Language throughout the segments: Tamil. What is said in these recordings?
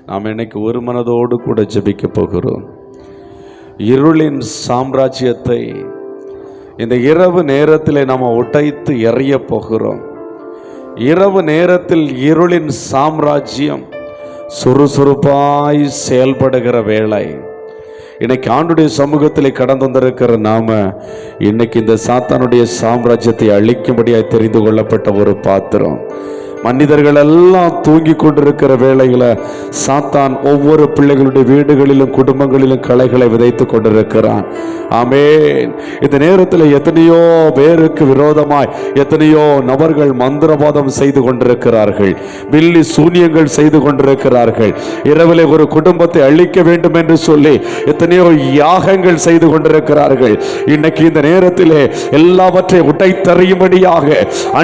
நாம் இன்னைக்கு ஒரு மனதோடு கூட ஜெபிக்க போகிறோம். இருளின் சாம்ராஜ்யத்தை இந்த இரவு நேரத்தில் நாம் உடைத்து எறிய போகிறோம். இரவு நேரத்தில் இருளின் சாம்ராஜ்யம் சுறுசுறுப்பாய் செயல்படுகிற வேளை. இன்னைக்கு ஆண்டுடைய சமூகத்தில் கடந்து வந்திருக்கிற நாம இன்னைக்கு இந்த சாத்தானுடைய சாம்ராஜ்யத்தை அழிக்கும்படியாய் தெரிந்து கொள்ளப்பட்ட ஒரு பாத்திரம். மனிதர்கள் எல்லாம் தூங்கி கொண்டிருக்கிற வேளையில சாத்தான் ஒவ்வொரு பிள்ளைகளுடைய வீடுகளிலும் குடும்பங்களிலும் களைகளை விதைத்து கொண்டிருக்கிறான். ஆமென். இந்த நேரத்தில் எத்தனையோ பேருக்கு விரோதமாய் எத்தனையோ நபர்கள் மந்திரவாதம் செய்து கொண்டிருக்கிறார்கள், பில்லி சூனியங்கள் செய்து கொண்டிருக்கிறார்கள். இரவிலே ஒரு குடும்பத்தை அழிக்க வேண்டும் என்று சொல்லி எத்தனையோ யாகங்கள் செய்து கொண்டிருக்கிறார்கள். இன்னைக்கு இந்த நேரத்திலே எல்லாவற்றையும் உடைத்தறியும்படியாக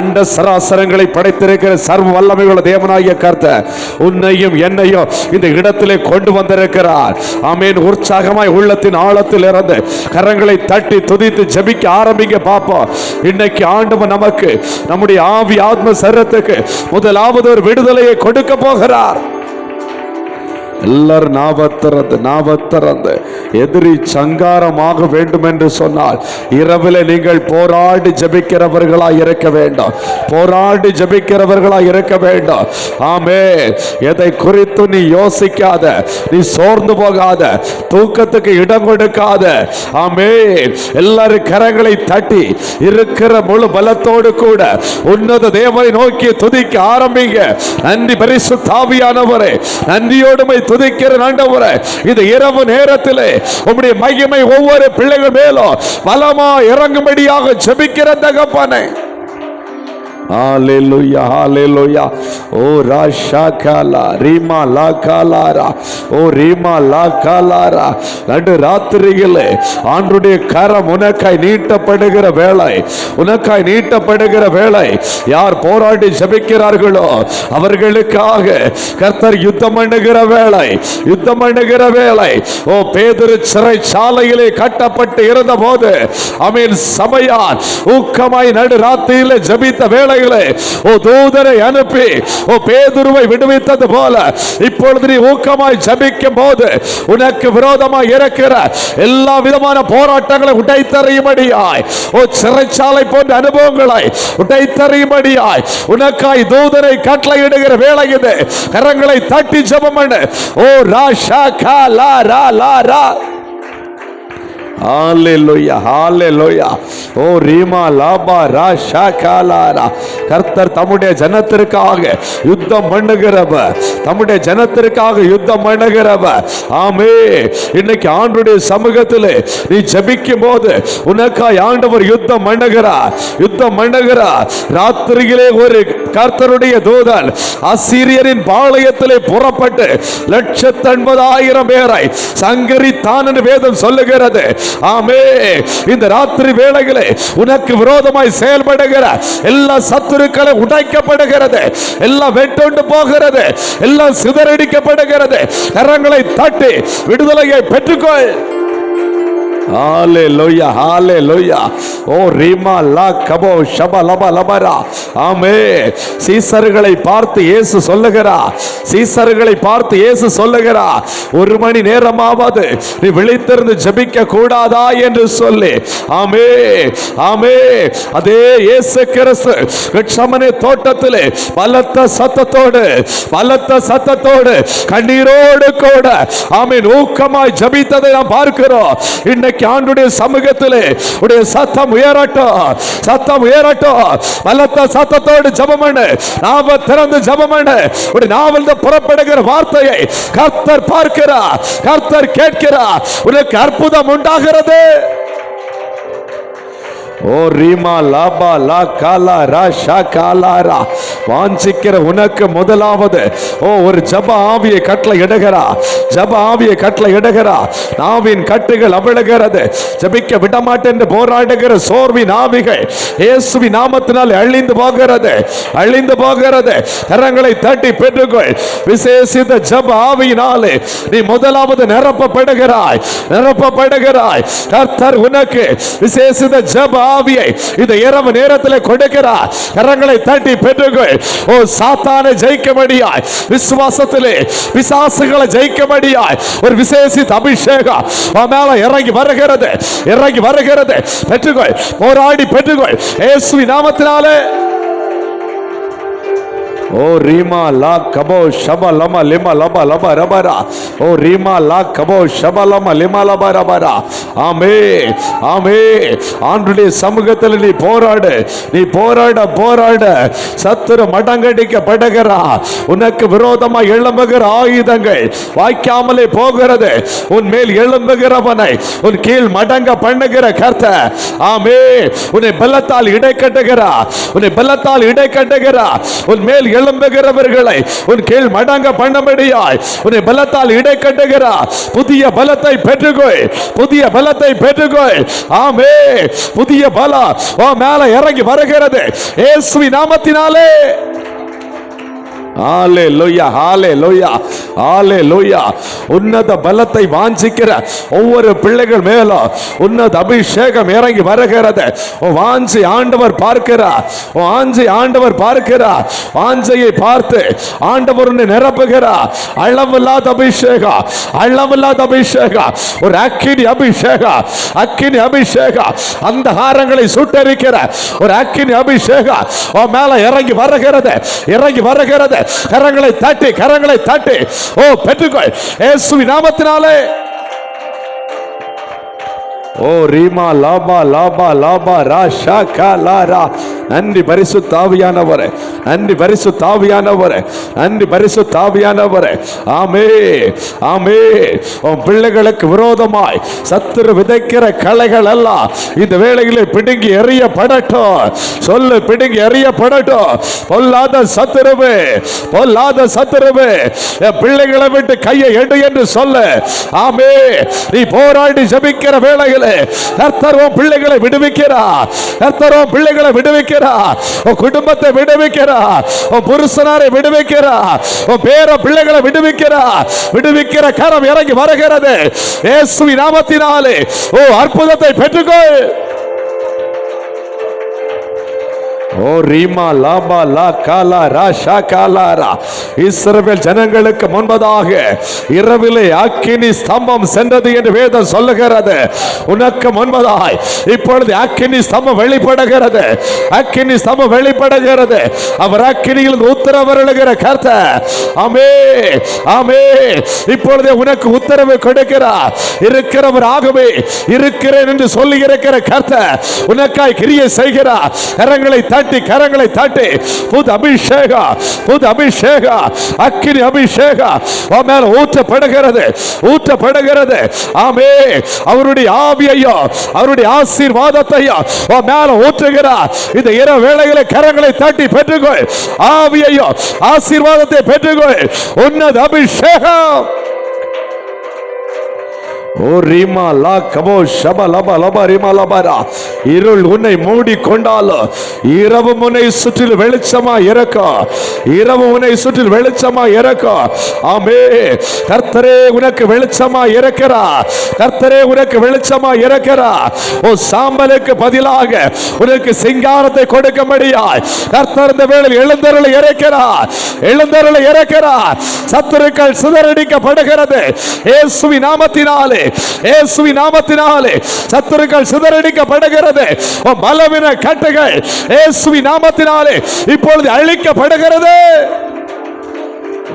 அண்ட சராசரங்களை படைத்திருக்கிற சர்வ வல்லமையுள்ள தேவனாகிய கர்த்தர் உன்னையும் என்னையும் இந்த இடத்திலே கொண்டு வந்திருக்கிறார். ஆமென். உற்சாகமாய் உள்ளத்தின் ஆழத்தில் இருந்து கரங்களை தட்டி துதித்து ஜெபிக்க ஆரம்பிங்க பார்ப்போம். இன்னைக்கு ஆண்டவர் நமக்கு நம்முடைய ஆவி ஆத்ம சரீரத்துக்கு முதலாவது ஒரு விடுதலையை கொடுக்க போகிறார். எல்லாரும் நாவத்திறந்து எதிரி சங்காரமாக வேண்டும் என்று சொன்னால் இரவில் நீங்கள் போராடி ஜெபிக்கிறவர்களாய் இருக்க வேண்டும். போராடி ஜெபிக்கிறவர்களாய் இருக்க வேண்டும். ஆமென். எதை குறித்து நீ யோசிக்காத, நீ சோர்ந்து போகாத, தூக்கத்துக்கு இடம் கொடுக்காத. ஆமென். எல்லாரும் கரங்களை தட்டி இருக்கிற முழு பலத்தோடு கூட உன்னத தேவனை நோக்கி துதிக்க ஆரம்பிங்க. நன்றி பரிசுத்த ஆவியானவரே, நன்றியோடு துதிக்கிற ஆண்டவரே, இந்த இரவு நேரத்திலே உம்முடைய மகிமை ஒவ்வொரு பிள்ளைகள் மேலும் பலமா இறங்கும்படியாக ஜெபிக்கிற தகப்பனே. ஹalleluya hallelujah. ஓ ராஷா காலா ரீமா லா காலாரா, ஓ ரீமா லா காலாரா. நடு ராத்திரியிலே ஆண்டவருடைய கரம் உனக்காய் நீட்டப்படுகிற வேளை, உனக்காய் நீட்டப்படுகிற வேளை. யார் போராடி ஜெபிக்கிறார்களோ அவர்களுக்காக கர்த்தர் யுத்தம் பண்ணுகிற வேளை, யுத்தம் பண்ணுகிற வேளை. ஓ பேதுரு சிறைச்சாலையிலே கட்டப்பட்டு இருந்த போது ஆமென் சபையார் ஊக்கமாய் நடு ராத்திரியிலே ஜெபித்த வேளை, ஓ தூதரை அனுப்பி ஓ பேதுருவை விடுவித்தது போல இப்பொழுது நீ ஊக்கமாய் ஜெபிக்கும் போது உனக்கு விரோதமாய் இருக்கிற எல்லா விதமான போராட்டங்களை உடைத்தறியும்படியாய், ஓ சிறைச்சாலை போன்ற அனுபவங்களை உடைத்தறியும்படியாய் உனக்காய் தூதரை கட்டளையிடுகிற வேளை இது. கரங்களை தட்டி ஜெபம் பண்ணு. ஓ ராஷா காலா ரா லா ரா. ஹalleluya hallelujah. ஓ ரீமா லாபா ராஷா காலாரா. கர்த்தர் தம்முடைய ஜனத்திற்காக யுத்தம் பண்ணுகிறவர், தம்முடைய ஜனத்திற்காக யுத்தம் பண்ணுகிறவர். ஆமென். இன்னைக்கு ஆண்டவருடைய சமூகத்திலே நீ ஜெபிக்கும் போது உனக்காய் ஆண்டவர் யுத்தம் பண்ணுகிறார், யுத்தம் பண்ணுகிறார். ராத்திரியிலே ஒரு கர்த்தருடைய தூதன் அசீரியரின் பாளையத்திலே புறப்பட்டு 180,000 பேரை சங்கரித்தான் என்று வேதம் சொல்லுகிறது. ஆமென். இந்த ராத்திரி வேளையிலே உனக்கு விரோதமாய் செயல்படுகிற எல்லா சத்துருக்களும் உடைக்கப்படுகிறது, எல்லாம் வெட்டுண்டு போகிறது, எல்லாம் சிதறடிக்கப்படுகிறது. கரங்களை தட்டி விடுதலையை பெற்றுக்கொள். ஹalleluya hallelujah. ஓ ரீமா லா கபோ ஷபா லபா லபரா. ஆமென். சீசர்களை பார்த்து இயேசு சொல்லுகிறார், சீசர்களை பார்த்து இயேசு சொல்லுகிறார், ஒரு மணி நேரமாவது நீ விழித்திருந்து ஜெபிக்க கூடாதா என்று சொல்லி. ஆமென் ஆமென். அதே இயேசு கிறிஸ்து கெத்செமனே தோட்டத்திலே பலத்த சத்தத்தோடு கண்ணீரோடு கூட ஆமென் ஊக்கமாய் ஜெபித்ததை நாம் பார்க்கிறோம். இன்னைக்கு ஆண்டவருடைய சமூகத்திலே உடைய சத்தம் உயரட்டும், சத்தம் உயரட்டும். பலத்த சத்தத்தோடு ஜெபம் பண்ணு. நாவ திறந்து ஜெபம் பண்ணு. உடைய நாவிலிருந்து புறப்படுகிற வார்த்தையை கர்த்தர் பார்க்கிறார், கர்த்தர் கேட்கிறார். உனக்கு அற்புதம் உண்டாகிறது. ஓ ரீமா லாபா லா காலா ராஷா காலாரா. வாஞ்சிக்கிற உனக்கு முதலாவது ஓ ஒரு ஜப ஆவியை கட்டளை இடுகிறா, ஜப ஆவியை கட்டளை இடுகிறா. நாவின் கட்டுகள் அவிழுகிறது, ஜபிக்க விடமாட்டேன் என்று போராடுகிற சோர்வின் ஆவிகள் இயேசுவின் நாமத்தினால் அழிந்து போகிறது, அழிந்து போகிறது. கரங்களை தட்டி பெற்றுக்கொள். விசேஷித்த ஜப ஆவியினாலே நீ முதலாவது நிரப்பப்படுகிறாய், நிரப்பப்படுகிறாய். கர்த்தர் உனக்கு விசேஷித்த ஜப ஆவியை இந்த இரவு நேரத்தில் கொடுக்கிறார். கரங்களை தட்டி பெற்றுக்கொள். ஓ சாத்தானை ஜெயிக்கும்படியாய், விசுவாசத்திலே பிசாசுகளை ஜெயிக்கும்படியாய் ஒரு விசேஷித்த அபிஷேகம் மேல இறங்கி வருகிறது, இறங்கி வருகிறது. பெற்றுக்கொள், போராடி பெற்றுக்கொள் இயேசுவின் நாமத்தினாலே. ஓ ரீமா லா கபோ ஷப லம லிம லப லப ரபரா. ஓ ரீமா லா கபோ ஷப லம லிம லப ரபரா. ஆமே ஆமே. ஆண்டவருடைய சமூகத்தில் நீ போராடு, நீ போராட போராட சத்துரு மடங்கடிக்கப்படுகிறா. உனக்கு விரோதமா எழும்புகிற ஆயுதங்கள் வாய்க்காமலே போகிறது. உன் மேல் எழும்புகிறவனை உன் கீழ் மடங்க பண்ணுகிற கர்த்தர். ஆமே. உன்னை பலத்தால் இடை கட்டுகிறா, உன்னை பலத்தால் இடை கட்டுகிறா. உன் மேல் எழும்புகிறவர்களை உன் கீழ் மடங்க பண்ணபடியாய் உன்னை பலத்தால் இடை கட்டுகிறார். புதிய பலத்தை பெற்றுக்கொள், புதிய பலத்தை பெற்றுக்கொள். ஆமே. புதிய பலம் உன் மேல இறங்கி வருகிறது இயேசுவின் நாமத்தினாலே. ஹalleluya ஹalleluya ஹalleluya. உன்னத பலத்தை வாஞ்சிக்கிற ஒவ்வொரு பிள்ளைகள் மேல உன்னத அபிஷேகம் இறங்கி வருகிறது. வாஞ்சி ஆண்டவர் பார்க்கிறார், வாஞ்சி ஆண்டவர் பார்க்கிறார். வாஞ்சையை பார்த்து ஆண்டவர் உன்னை நிரப்புகிறார். அளவில்லாத அபிஷேகம், அளவில்லாத அபிஷேகம், ஒரு அக்கினி அபிஷேகம், அக்கினி அபிஷேகம். அந்த காரங்களை சுட்டரிக்கிற ஒரு அக்கினி அபிஷேகம் உன் மேல இறங்கி வருகிறது, இறங்கி வருகிறது. கரங்களை தட்டி, கரங்களை தட்டி ஓ பெற்றுக்கொள் இயேசுவின் நாமத்தினாலே. ஓ ரீமா லாபா லாபா லாபா ராஷா காலாரா. நன்றி பரிசுத்த ஆவியானவரே, நன்றி பரிசுத்த ஆவியானவரே, நன்றி பரிசுத்த ஆவியானவரே. ஆமே ஆமே. உன் பிள்ளைகளுக்கு விரோதமாய் சத்துரு விதைக்கிற களைகள் எல்லாம் இந்த வேளையிலே பிடுங்கி எறியப்படட்டும். சொல்லு, பிடுங்கி எறியப்படட்டும். பொல்லாத சத்துருவே, பொல்லாத சத்துருவே, என் பிள்ளைகளை விட்டு கையை எடு என்று சொல்லு. ஆமே. நீ போராடி ஜெபிக்கிற வேளையிலே கர்த்தர் உன் பிள்ளைகளை விடுவிக்கிறார், கர்த்தர் உன் பிள்ளைகளை விடுவிக்கிறார். உன் குடும்பத்தை விடுவிக்கிறார், உன் புருஷனாரை விடுவிக்கிறார், உன் பேர பிள்ளைகளை விடுவிக்கிறார். விடுவிக்கிற கரம் இறங்கி வருகிறது இயேசுவின் நாமத்தினாலே. ஓ அற்புதத்தை பெற்றுக்கொள். ஓ ரீமா லாபா லா காலா ராஷா காலாரா. இஸ்ரவேல் ஜனங்களுக்கு முன்பதாக இரவிலே அக்கினி ஸ்தம்பம் சென்றது என்று வேதம் சொல்லுகிறது. உனக்கு முன்பதாய் இப்பொழுது அக்கினி ஸ்தம்பம் வெளிப்படுகிறது, அக்கினி ஸ்தம்பம் வெளிப்படுகிறது. அவர் அக்கினியில் உத்தரவருளுகிற கர்த்தர். ஆமே ஆமே. இப்பொழுதே உனக்கு உத்தரவு கொடுக்கிறார். இருக்கிறவராகவே இருக்கிறேன் என்று சொல்லி இருக்கிற கர்த்தர் உனக்காய் கிரியை செய்கிறார். கரங்களை தட்டி, கரங்களை தட்டி. புது அபிஷேகம், புது அபிஷேகம், அக்கினி அபிஷேகம் உன் மேல ஊற்றப்படுகிறது, ஊற்றப்படுகிறது. ஆமே. அவருடைய ஆவியையோ அவருடைய ஆசீர்வாதத்தையோ உன் மேல ஊற்றுகிறார். இந்த இரவு வேளையிலே கரங்களை தட்டி பெற்றுக்கொள். ஆவியையோ ஆசீர்வாதத்தை பெற்றுக்கொள். உன்னத அபிஷேகம். ஓ ரீமா லா கபோ ஷப லப லப ரீமா லபரா. இருள் உன்னை மூடி கொண்டாலும் இரவு உன்னை சுற்றில் வெளிச்சமா இறக்கும், இரவு உன்னை சுற்றில் வெளிச்சமா இறக்கும். ஆமே. கர்த்தரே உனக்கு வெளிச்சமா இருக்கிறார், கர்த்தரே உனக்கு வெளிச்சமா இருக்கிறார். ஓ சாம்பலுக்கு பதிலாக உனக்கு சிங்காரத்தை கொடுக்கும்படியாய் கர்த்தர் இந்த வேளையில் எழுந்தருளை இறக்கிறார், எழுந்தருளை இறக்கிறார். சத்துருக்கள் சிதறடிக்கப்படுகிறது இயேசுவின் நாமத்தினாலே, இயேசுவின் நாமத்தினாலே. சத்துருக்கள் சிதறடிக்கப்படுகிறது. பலவீன கட்டுகள் இயேசுவின் நாமத்தினாலே இப்பொழுது அழிக்கப்படுகிறது.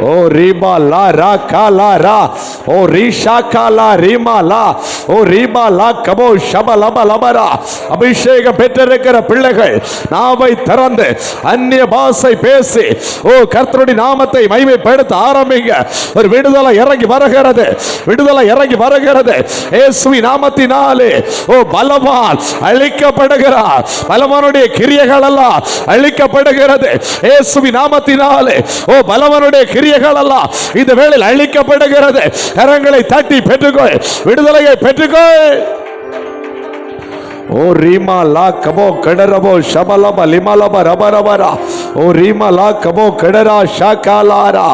ஓ ரீமா லா ரா காலா ரா. ஓ ரீஷா காலா ரீமா லா. ஓ ரீமா லா கபோ ஷப லப லபரா. அபிஷேகம் பெற்றிருக்கிற பிள்ளைகள் நாவை திறந்து அந்நிய பாஷை பேசி ஓ கர்த்தருடைய நாமத்தை மகிமைப்படுத்த ஆரம்பிங்க. ஒரு விடுதலை இறங்கி வருகிறது, விடுதலை இறங்கி வருகிறது இயேசுவின் நாமத்தினாலே. ஓ பலவான் அழிக்கப்படுகிறார், பலவானுடைய கிரியைகள் எல்லாம் அழிக்கப்படுகிறது இயேசுவின் நாமத்தினாலே. ஓ பலவானுடைய கிரியைகள் எல்லாம் இந்த வேளையில் அழிக்கப்படுகிறது. கரங்களை தட்டி பெற்றுக்கொள், விடுதலையை பெற்றுக்கொள். ஓ ரீமா லா கபோ கடரபோ ஷபலப லிமலப ரபரபரா. ஓ ரீமா லா கபோ கடரா ஷாகாலாரா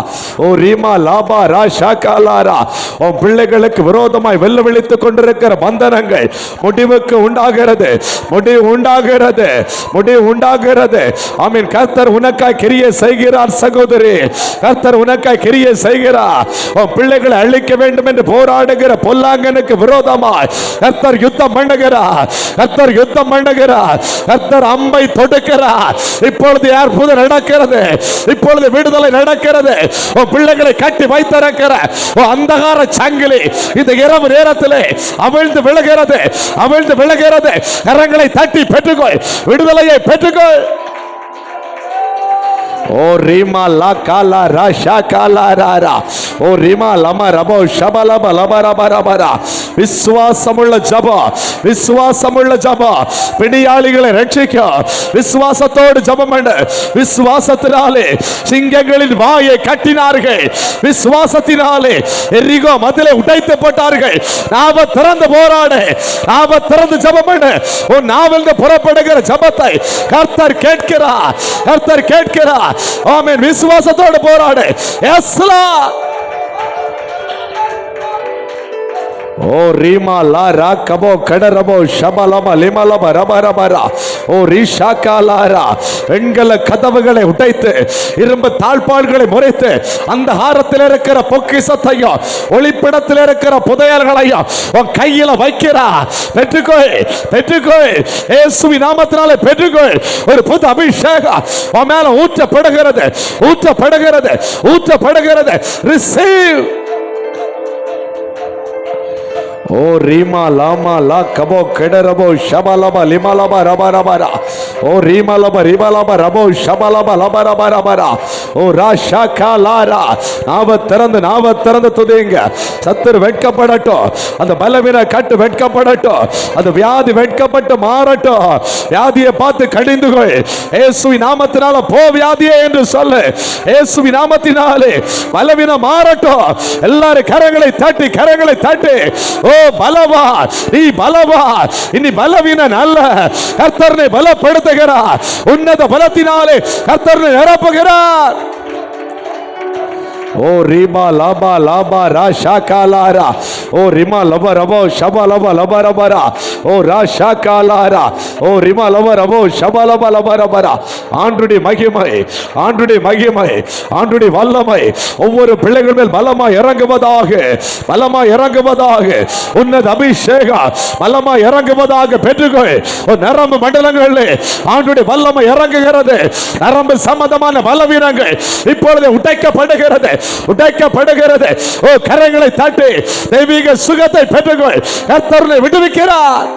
ஓ ரீமா லாபா ரா ஷாகாலாரா. உன் பிள்ளைகளுக்கு விரோதமாய் வெள்ள விழித்துக் கொண்டிருக்கிற பந்தனங்கள் முடிவுக்கு உண்டாகிறது, முடிவு உண்டாகிறது, முடிவு உண்டாகிறது. ஆமீன். கர்த்தர் உனக்காய் கிரியை செய்கிறார் சகோதரி, கர்த்தர் உனக்காய் கிரியை செய்கிறார். உன் பிள்ளைகளை அழிக்க வேண்டும் என்று போராடுகிற பொல்லாங்கனுக்கு விரோதமாய் கர்த்தர் யுத்தம் பண்ணுகிறார், கர்த்தர் யுத்தம் பண்ணுகிறார், கர்த்தர் அம்பை தொடுக்கிறார். இப்பொழுது அற்புதம் நடக்கிறது, இப்பொழுது விடுதலை நடக்கிறது. உன் பிள்ளைகளை கட்டி வைத்திருக்கிற அந்தகார சங்கிலி இந்த இரவு நேரத்திலே அவிழ்ந்து விழுகிறது, அவிழ்ந்து விழுகிறது. கரங்களை தட்டி பெற்றுக்கொள், விடுதலையை பெற்றுக்கொள். ஓ ரீமா லா காலா ரா ஷா காலா ரா ரா ஓ ரீமா லம ரபோ ஷபலப லப ரப ரப ரா. விசுவாசமுள்ள ஜெபம், விசுவாசமுள்ள ஜெபம் பிடியாளிகளை ரட்சிக்கும். விசுவாசத்தோடு ஜெபம் பண்ணு. விசுவாசத்தினாலே சிங்கங்களின் வாயை கட்டினார்கள், விசுவாசத்தினாலே எரிகோ மதிலை உடைத்து போட்டார்கள். நாவ திறந்து போராடு, நாவ திறந்து ஜெபம் பண்ணு. உன் நாவிலிருந்து புறப்படுகிற ஜெபத்தை கர்த்தர் கேட்கிறார், கர்த்தர் கேட்கிறார். ஆமென். விசுவாசத்தோடு போராடு. Yes Lord. ஓ ரீமா லா ரா கபோ கடரபோ ஷபலப லிமலப ரப ரப ரா ஓ ரீஷா காலாரா. வெண்கல கதவுகளை உடைத்து இரும்பு தாழ்பாள்களை முறைத்து அந்த ஹாரத்தில் இருக்கிற பொக்கிஷத்தையும் ஒளிப்பிடத்தில் இருக்கிற புதையல்களையும் உன் கையில வைக்கிறா. பெற்றுக்கொள், பெற்றுக்கொள். இயேசுவின் நாமத்தினாலே பெற்றுக்கொள். ஒரு புது அபிஷேகம் உன் மேல ஊற்றப்படுகிறது, ஊற்றப்படுகிறது, ஊற்றப்படுகிறது. ரிசீவ். ஓ ரீமா லாமா லா கபோ கடரபோ ஷபலப லிமலப ரப ரப ரா ஓ ரீமலப ரிமலப ரபோ ஷபலப லப ரப ரப ரா ஓ ராஷா காலாரா. நாவ திறந்து, நாவ திறந்து துதிங்க. சத்துரு வெட்கப்படட்டும், அந்த பலவீன கட்டு வெட்கப்படட்டும், அந்த வியாதி வெட்கப்பட்டு மாறட்டும். வியாதியை பார்த்து கடிந்துகொள். இயேசுவின் நாமத்தினால போ வியாதியே என்று சொல்லு. இயேசுவின் நாமத்தினாலே பலவீனம் மாறட்டும். எல்லாரும் கரங்களை தட்டி, கரங்களை தட்டி. ஓ பலவா, நீ பலவா, இனி பலவீனன் அல்ல. கர்த்தரை பலப்படுத்துகிறார். உன்னத பலத்தினாலே கர்த்தரை நிரப்புகிறார். ஓ ரீமா லாபா லாபா ரா ஷா காலாரா ஓ ரிமா லப ரபோ ஷப லப லப ரப ரா ஓ ரா ஷா காலாரா ஓ ரிமா லப ரபோ ஷப லப லப ரப ரா. ஆண்டுடைய மகிமை, ஆண்டுடைய மகிமை, ஆண்டுடைய வல்லமை ஒவ்வொரு பிள்ளைகள் மேல் பலமாய் இறங்குவதாக, பலமாய் இறங்குவதாக. உன்னத அபிஷேகம் பலமாய் இறங்குவதாக. பெற்றுக்கொள். நரம்பு மண்டலங்களில் ஆண்டுடைய வல்லமை இறங்குகிறது. நரம்பு சம்பந்தமான பலவீனங்கள் இப்பொழுது உடைக்கப்படுகிறது, உடைக்கப்படுகிறது. ஓ கரங்களை தட்டி தெய்வீக சுகத்தை பெற்றுக்கொள். கர்த்தரை விடுவிக்கிறார்.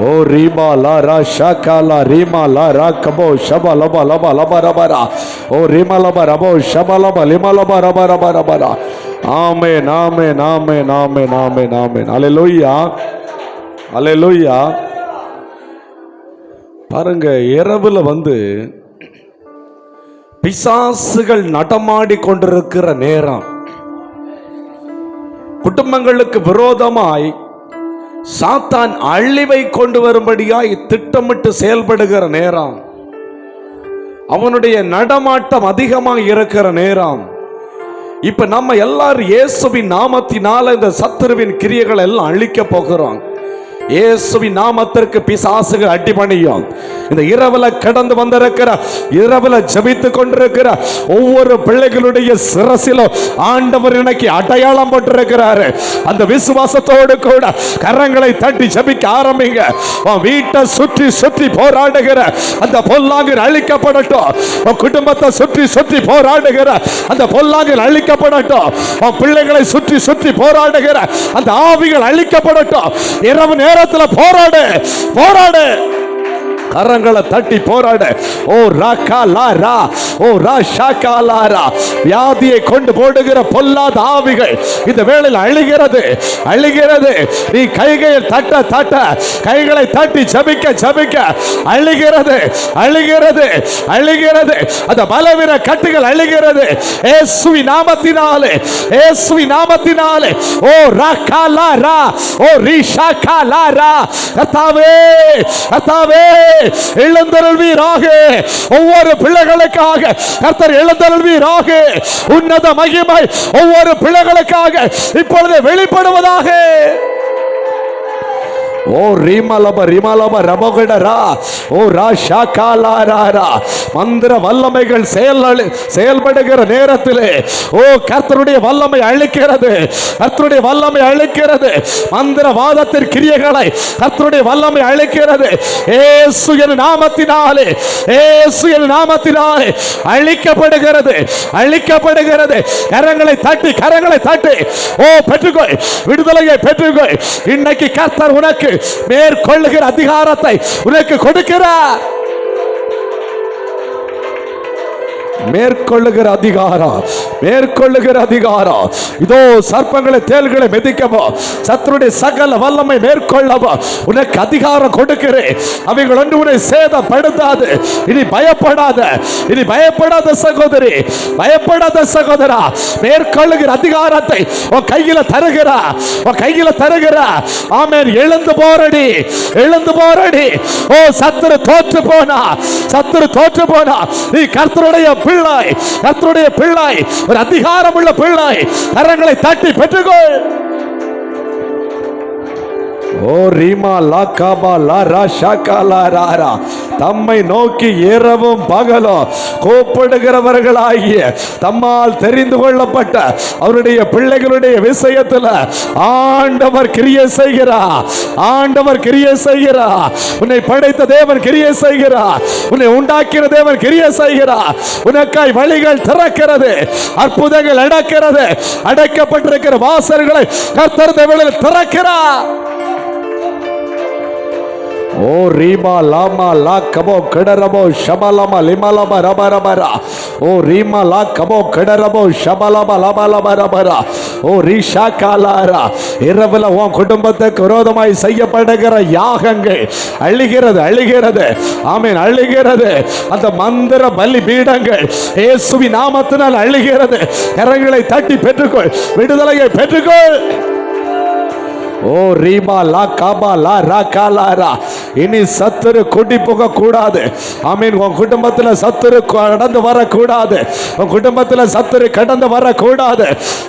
ஓ ரீமா லா ரா ஷாகாலா ரீமா லா ரா கபோ ஷப லப லப லப ரப ரா ஓ ரீமா லப ரபோ ஷப லப லிம லப ரப ரப ரப ரா. ஆமென், ஆமென், ஆமென், ஆமென், ஆமென், ஆமென். அல்லேலூயா, அல்லேலூயா. பாருங்க, இரவுல பிசாசுகள் நடமாடி கொண்டிருக்கிற நேரம், குடும்பங்களுக்கு விரோதமாய் சாத்தான் அழிவை கொண்டு வரும்படியாய் திட்டமிட்டு செயல்படுகிற நேரம், அவனுடைய நடமாட்டம் அதிகமாக இருக்கிற நேரம். இப்ப நம்ம எல்லாரும் இயேசுவின் நாமத்தினால இந்த சத்துருவின் கிரியைகள் எல்லாம் அழிக்க போகிறோம். இயேசுவின் நாமத்திற்கு பிசாசுகள் அடிபணியும். இந்த இரவுல கடந்து வந்திருக்கிற, இரவுல ஜெபித்துக் கொண்டிருக்கிற ஒவ்வொரு பிள்ளைகளுடைய சிரசிலும் ஆண்டவர் இன்னைக்கு அடையாளம் போட்டிருக்கிறாரு. அந்த விசுவாசத்தோடு கூட கரங்களை தட்டி ஜெபிக்க ஆரம்பிங்க. வீட்டை சுற்றி சுற்றி போராடுகிற அந்த பொல்லாங்கு அழிக்கப்படட்டும். குடும்பத்தை சுற்றி சுற்றி போராடுகிற அந்த பொல்லாங்கு அழிக்கப்படட்டும். பிள்ளைகளை சுற்றி சுற்றி போராடுகிற அந்த ஆவிகள் அழிக்கப்படட்டும். இரவு நேரத்தில் போராடு, போராடு. கரங்களை தட்டி போராடு. ஓ ராகாலாரா, ஓ ராஷாகாலாரா. வியாதியை கொண்டு போடுகிற பொல்லாத ஆவிகள் இந்த வேளையில் அழிகிறது, அழிகிறது. நீ கைகளை தட்ட தட்ட, கைகளை தட்டி ஜபிக்க ஜபிக்க அழிகிறது, அழிகிறது, அழிகிறது. அந்த பலவீன கட்டுகள் அழிகிறது. இயேசுவின் நாமத்தினாலே, இயேசுவின் நாமத்தினாலே. ஓ ராகாலாரா, ஓ ரிஷாகாலாரா. கர்த்தாவே, கர்த்தாவே, எழுந்தருள்வீராக. ஒவ்வொரு பிள்ளைகளுக்காக கர்த்தர் எழுந்தருள்வீராக. உன்னத மகிமை ஒவ்வொரு பிள்ளைகளுக்காக இப்பொழுது வெளிப்படுவதாக. ஓ ரிமலப ரிமலப ரபகடரா ஓ ராஷா காலாரா. மந்திர வல்லமைகள் செயல்படுகிற நேரத்திலே ஓ கர்த்தருடைய வல்லமை அழிக்கிறது. கர்த்தருடைய வல்லமை அழிக்கிறது. மந்திரவாதத்தின் கிரியைகளை கர்த்தருடைய வல்லமை அழிக்கிறது. இயேசுவின் நாமத்தினாலே, இயேசுவின் நாமத்தினாலே அழிக்கப்படுகிறது, அழிக்கப்படுகிறது. கரங்களை தட்டி, கரங்களை தட்டி ஓ பெற்றுக்கொள், விடுதலையை பெற்றுக்கொள். இன்னைக்கு கர்த்தர் உனக்கு மேற்கொள்ளுகிற அதிகாரத்தை உனக்கு கொடுக்கிறார். மேற்கொள்ளுகிற அதிகாரம், மேற்கொள்ளுகிற அதிகாரம். இதோ சர்ப்பங்களை தேள்களை மிதிக்கவோ சத்துருடைய சகல வல்லமை மேற்கொள்ளவோ உனக்கு அதிகாரம் கொடுக்கிறேன். அவைகள் ஒன்று உன்னை சேதப்படுத்தாது. இனி பயப்படாத, இனி பயப்படாத சகோதரி, பயப்படாத சகோதரா. மேற்கொள்ளுகிற அதிகாரத்தை உன் கையில தருகிறா, உன் கையில தருகிறா. ஆமென். எழுந்து போரடி, எழுந்து போரடி. ஓ சத்துரு தோற்று போனா, சத்துரு தோற்று போனா. நீ கர்த்தருடைய பிள்ளை, கர்த்தருடைய பிள்ளை, ஒரு அதிகாரம் உள்ள பிள்ளை. கரங்களை தட்டி பெற்றுக்கொள். ஓ ரீமா லாகாபா லாரா ஷாகா லாரா. தம்மை நோக்கி இரவும் பகலும் கூப்பிடுகிறவர்களாகிய தம்மால் தெரிந்து கொள்ளப்பட்ட அவருடைய பிள்ளைகளுடைய விஷயத்தில் ஆண்டவர் கிரியை செய்கிறார். ஆண்டவர் கிரியை செய்கிறார். உன்னை படைத்த தேவன் கிரியை செய்கிறார். உன்னை உண்டாக்கிற தேவன் கிரியை செய்கிறார். உனக்காய் வழிகள் திறக்கிறது, அற்புதங்கள் நடக்கிறது. அடைக்கப்பட்டிருக்கிற வாசல்களை கர்த்தர் தேவன் திறக்கிறார். ஓ ரீமா லாமா லா கபோ கடரபோ ஷபலமா லிமலமா ரபரபரா. ஓ ரீமா லா கபோ கடரபோ ஷபலமா லபலமா ரபரா. ஓ ரீஷா காலாரா. இரவுல உன் குடும்பத்துக்கு விரோதமாய் செய்யப்படுகிற யாகங்கள் அழிகிறது, அழிகிறது. ஆமென், அழிகிறது. அந்த மந்திர பலி பீடங்கள் இயேசுவின் நாமத்தினால் அழிகிறது. கரங்களை தட்டி பெற்றுக்கொள், விடுதலையை பெற்றுக்கொள். ஓ ரீமா லா காபா லா ரா காலாரா. இனி சத்துரு கொடி போக கூடாது. ஆமீன். உன் குடும்பத்தில் சத்துரு கடந்து வரக்கூடாது. உன் குடும்பத்தில் சத்துரு கடந்து வரக்கூடாது.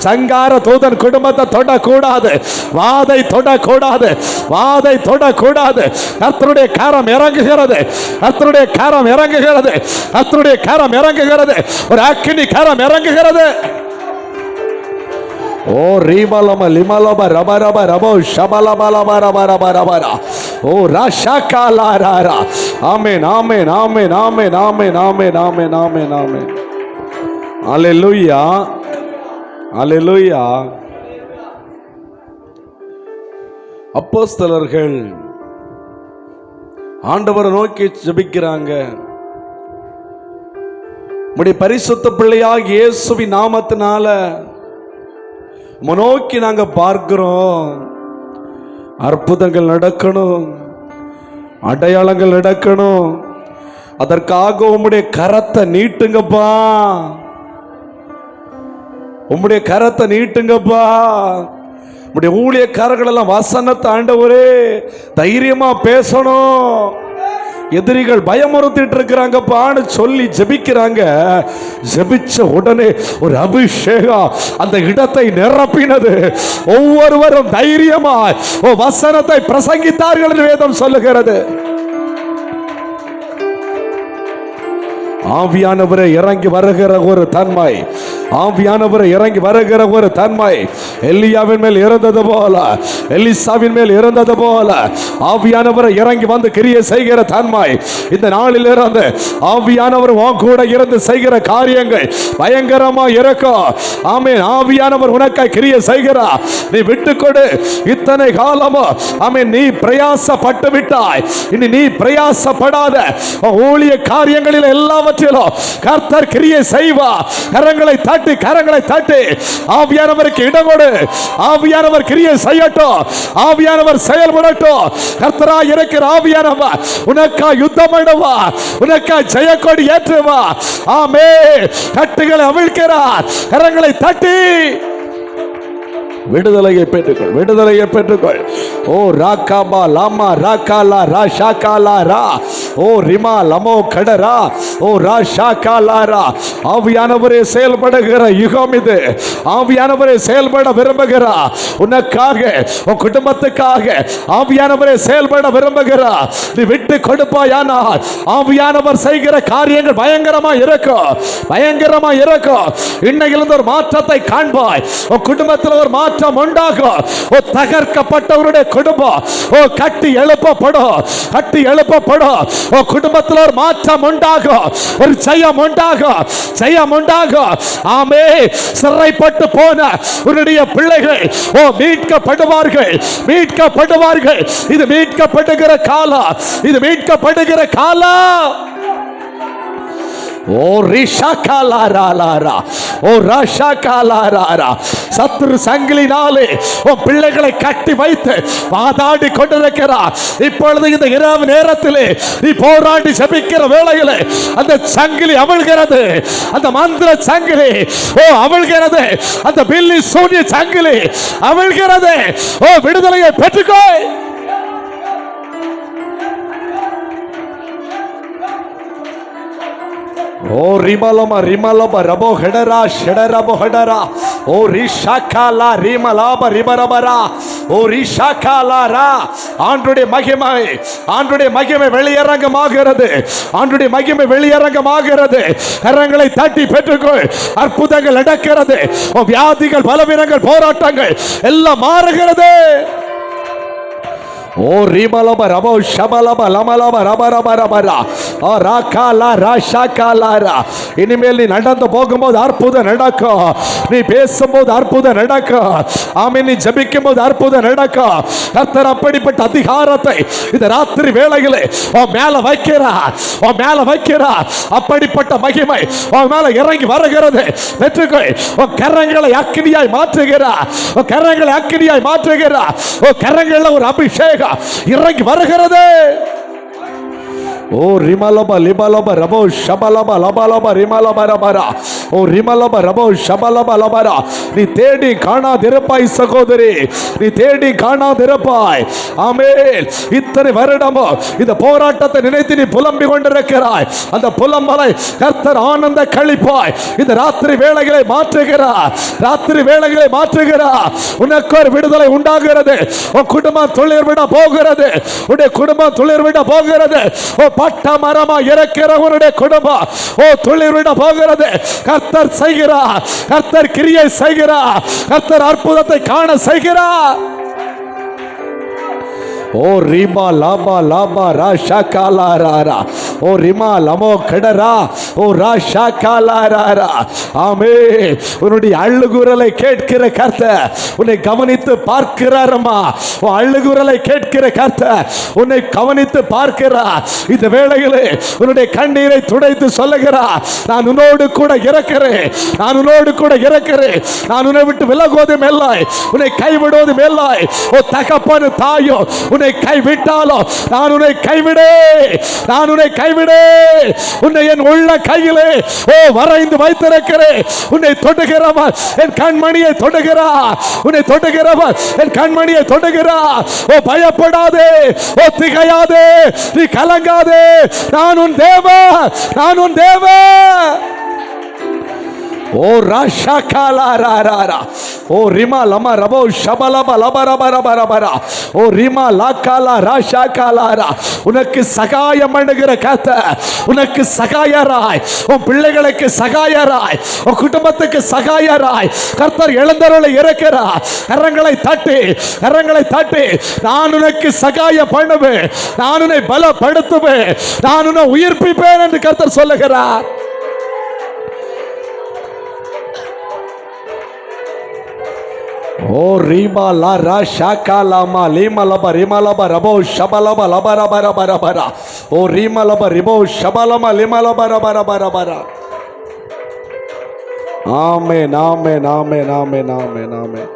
சங்கார தூதன் குடும்பத்தை தொடக்கூடாது. வாதை தொடக்கூடாது, வாதை தொடக்கூடாது. கர்த்தருடைய கரம் இறங்குகிறது, கர்த்தருடைய கரம் இறங்குகிறது, கர்த்தருடைய கரம் இறங்குகிறது. ஒரு அக்கினி கரம் இறங்குகிறது. ஓ ரீமலம லிமலம ரப ரப ரபோ ஷபலம லப ரப ரப ரப ரா. ஓ ராஷாகா லாரா. ஆமென், ஆமென், ஆமென், ஆமென், ஆமென், ஆமென், ஆமென், ஆமென், ஆமென். அல்லேலூயா, அல்லேலூயா. அப்போஸ்தலர்கள் ஆண்டவரை நோக்கி ஜெபிக்கிறாங்க. உம்முடைய பரிசுத்த பிள்ளையாக இயேசுவின் நாமத்தினால நோக்கி நாங்க பார்க்கிறோம். அற்புதங்கள் நடக்கணும், அடையாளங்கள் நடக்கணும். அதற்காக உம்முடைய கரத்தை நீட்டுங்கப்பா, உம்முடைய கரத்தை நீட்டுங்கப்பா. உம்முடைய ஊழியக்காரர்கள் எல்லாம் வசனத்தை ஆண்டவரே தைரியமா பேசணும். எதிரிகள் பயமுறுத்திட்டு இருக்கிறாங்கப்பான்னு சொல்லி ஜெபிக்கிறாங்க. ஜெபிச்ச உடனே ஒரு அபிஷேகம் அந்த இடத்தை நிரப்பினது. ஒவ்வொருவரும் தைரியமா வசனத்தை பிரசங்கித்தார்கள் என்று வேதம் சொல்லுகிறது. ஆவியானவரை இறங்கி வருகிற ஒரு தன்மை, ஆவியானவரை இறங்கி வருகிற ஒரு தன்மை எலியாவின் மேல் இருந்தது போல, எலிசாவின் மேல் இருந்தது போல ஆவியானவரை இறங்கி வந்து கிரியை செய்கிற தன்மை இந்த நாளில் இருந்து ஆவியானவர் உன் கூட இருந்து செய்கிற காரியங்கள் பயங்கரமா இருக்கும். ஆமென். ஆவியானவர் உனக்காய் கிரியை செய்கிறார். நீ விட்டுக்கொடு. இத்தனை காலமா ஆமென் நீ பிரயாசப்பட்டு விட்டாய். இனி நீ பிரயாசப்படாத ஊழிய காரியங்களில் எல்லாவற்றையும் கர்த்தர் கிரியை செய்வார். கரங்களை தட்டி, கரங்களை தட்டி ஆவியானவருக்கு இடம் கொடு. ஆவியானவர் கிரியை செய்யட்டும், ஆவியானவர் செயல்படட்டும். கர்த்தராய் இருக்கிற ஆவியானவர் உனக்கா யுத்தம் பண்ணுவா, உனக்கா ஜெயக்கொடி ஏற்றுவா. ஆமென். கட்டுகளை அவிழ்க்கிறார். கரங்களை தட்டி விடுதலையை பெற்றுக்கொள், விடுதலையை பெற்றுக்கொள். ஓ ராகாபா லாமா ராகாலா ராஷாகாலா ரா ஓ ரிமா லமோ கடரா ஓ ராஷாகாலா ரா. ஆவியானவரே செயல்படுகிற யுகம் இது. ஆவியானவரே செயல்பட விரும்புகிறா. உனக்காக உன் குடும்பத்துக்காக ஆவியானவரே செயல்பட விரும்புகிறா. நீ விட்டு கொடுப்பாயானா ஆவியானவர் செய்கிற காரியங்கள் பயங்கரமா இருக்கும், பயங்கரமா இருக்கும். இன்னையிலிருந்து ஒரு மாற்றத்தை காண்பாய். உன் குடும்பத்தில் ஒரு மாற்றம் உண்டாகும். ஓ தகர்க்கப்பட்டவருடைய குடும்பம் ஓ கட்டி எழுப்பப்படும், கட்டி எழுப்பப்படும். ஓ குடும்பத்தில் ஒரு மாற்றம் உண்டாகும், ஒரு ஜெயம் உண்டாகும், ஜெயம் உண்டாகும். ஆமே. சிறைப்பட்டு போன உன்னுடைய பிள்ளைகள் ஓ மீட்கப்படுவார்கள், மீட்கப்படுவார்கள். இது மீட்கப்படுகிற காலம், இது மீட்கப்படுகிற காலம். ஓ ரிஷாகாலாரா ஓ ராஷாகாலாரா. சத்துரு சங்கிலினாலே உன் பிள்ளைகளை கட்டி வைத்து வாதாடி கொண்டிருக்கிறார். இப்பொழுது இந்த இரவு நேரத்திலே நீ போராடி ஜெபிக்கிற வேளையிலே அந்த சங்கிலி அவிழ்கிறது, அந்த மந்திர சங்கிலி ஓ அவிழ்கிறது, அந்த பில்லி சூனிய சங்கிலி அவிழ்கிறது. ஓ விடுதலையை பெற்றுக்கோ. ஓ ரிமலம ரிமலம ரபோ ஹெடரா ஷெடரபோ ஹெடரா ஓ ரிஷாகாலா ரிமலாப ரிமரபரா ஓ ரிஷாகாலாரா. ஆண்டுடைய மகிமை, ஆண்டுடைய மகிமை வெளியரங்கமாகிறது, ஆண்டுடைய மகிமை வெளியரங்கமாகிறது. கரங்களை தட்டி பெற்றுக்கொள். அற்புதங்கள் நடக்கிறது. வியாதிகள், பலவீனங்கள், போராட்டங்கள் எல்லாம் மாறுகிறது. ஓ ரிமலப ரபோ ஷபலப லமலப ரப ரப ரபரா ஓ ராகாலா ராஷாகாலாரா. இனிமேல் நீ நடந்து போகும்போது அற்புதம் நடக்கும், நீ பேசும்போது அற்புதம் நடக்கும். ஆமென். நீ ஜெபிக்கும் போது அற்புதம் நடக்கும். கர்த்தர் அப்படிப்பட்ட அதிகாரத்தை இந்த ராத்திரி வேளையிலே உன் மேல வைக்கிறார், உன் மேல வைக்கிறார். அப்படிப்பட்ட மகிமை உன் மேல இறங்கி வருகிறது. பெற்றுக்கொள். உன் கரங்களை அக்கினியாய் மாற்றுகிறார், உன் கரங்களை அக்கினியாய் மாற்றுகிறார். உன் கரங்களில் ஒரு அபிஷேகம் இறங்கி வருகிறது. ஓ ரிமலப லிபலப ரபோ ஷபலப லபலப ரிமலப ரபரா ஓ ரிமலப ரபோ ஷபலப லபரா. நீ தேடி காணாதிருப்பாய் சகோதரி, நீ தேடி காணாதிருப்பாய். ஆமென். இத்தனை வருடமோ இந்த போராட்டத்தை நினைத்து நீ புலம்பிக் கொண்டிருக்கிறாய். அந்த புலம்பலை கர்த்தர் ஆனந்த கழிப்பாய் இந்த ராத்திரி வேளைகளை மாற்றுகிறார், ராத்திரி வேளைகளை மாற்றுகிறார். உனக்கு ஒரு விடுதலை உண்டாகிறது. உன் குடும்பம் துளிர் விட போகிறது, உன்னுடைய குடும்பம் துளிர் விட போகிறது. ஓ பட்ட மரமா இருக்கிறவனுடைய குடும்பம் ஓ துளிர் விட போகிறது. கர்த்தர் செய்கிறார், கர்த்தர் கிரியை செய்கிறார், கர்த்தர் அற்புதத்தை காண செய்கிறார். ஓ ரிமா லாபா லாபா ராஷாகாலாரா ஓ ரிமா லமோ கடரா ஓ ராஷாகாலாரா. ஆமென். உன்னுடைய அழுகுரலை கேட்கிற கர்த்தர் உன்னை கவனித்து பார்க்கிறாரம்மா. உன் அழுகுரலை கேட்கிற கர்த்தர் உன்னை கவனித்து பார்க்கிறார். இந்த வேளையிலே உன்னுடைய கண்ணீரை துடைத்து சொல்லுகிறார், நான் உன்னோடு கூட இருக்கிறேன், நான் உன்னோடு கூட இருக்கிறேன். நான் உன்னை விட்டு விலகுவதும் இல்லை, உன்னை கைவிடுவதும் இல்லை. ஓ தகப்பனு தாயோ உன்னை கைவிட்டாலோ நான் உன்னை கைவிடே, நான் உன்னை கைவிடே. உன்னை என் உள்ள கையிலே ஓ வரைந்து வைத்திருக்கிறேன். உன்னை தொடுகிறவன் என் கண்மணியை தொடுகிறார், உன்னை தொடுகிறவன் என் கண்மணியை தொடுகிறார். ஓ பயப்படாதே, ஓ திகையாதே, நீ கலங்காதே. நான் உன் தேவன், நான் உன் தேவன். ஓ ராஷாகாலாரா ஓ ரிமா லமா ரபோ ஷபலப லபரபரபரபரா ஓ ரிமா லாகாலா ராஷாகாலாரா. உனக்கு சகாயம் பண்ணுகிற கர்த்தர் உனக்கு சகாயராய், உன் பிள்ளைகளுக்கு சகாயராய், உன் குடும்பத்துக்கு சகாயராய் கர்த்தர் எழுந்தருளை இருக்கிறார். கரங்களை தட்டி, கரங்களை தட்டி. நான் உனக்கு சகாயம் பண்ணுவேன், நான் உன்னை பலப்படுத்துவேன், நான் உன்னை உயிர்ப்பிப்பேன் என்று கர்த்தர் சொல்லுகிறார். ஓ ரீமா லா ரா ஷாகா லாமா லீமா லப ரிமா லப ரபோ ஷபலப லப ரப ரப ரப ஓ ரீமா லப ரிபோ ஷபலம லிமா லப ரப ரப ரப. ஆமென், ஆமென், ஆமென், ஆமென், ஆமென், ஆமென்.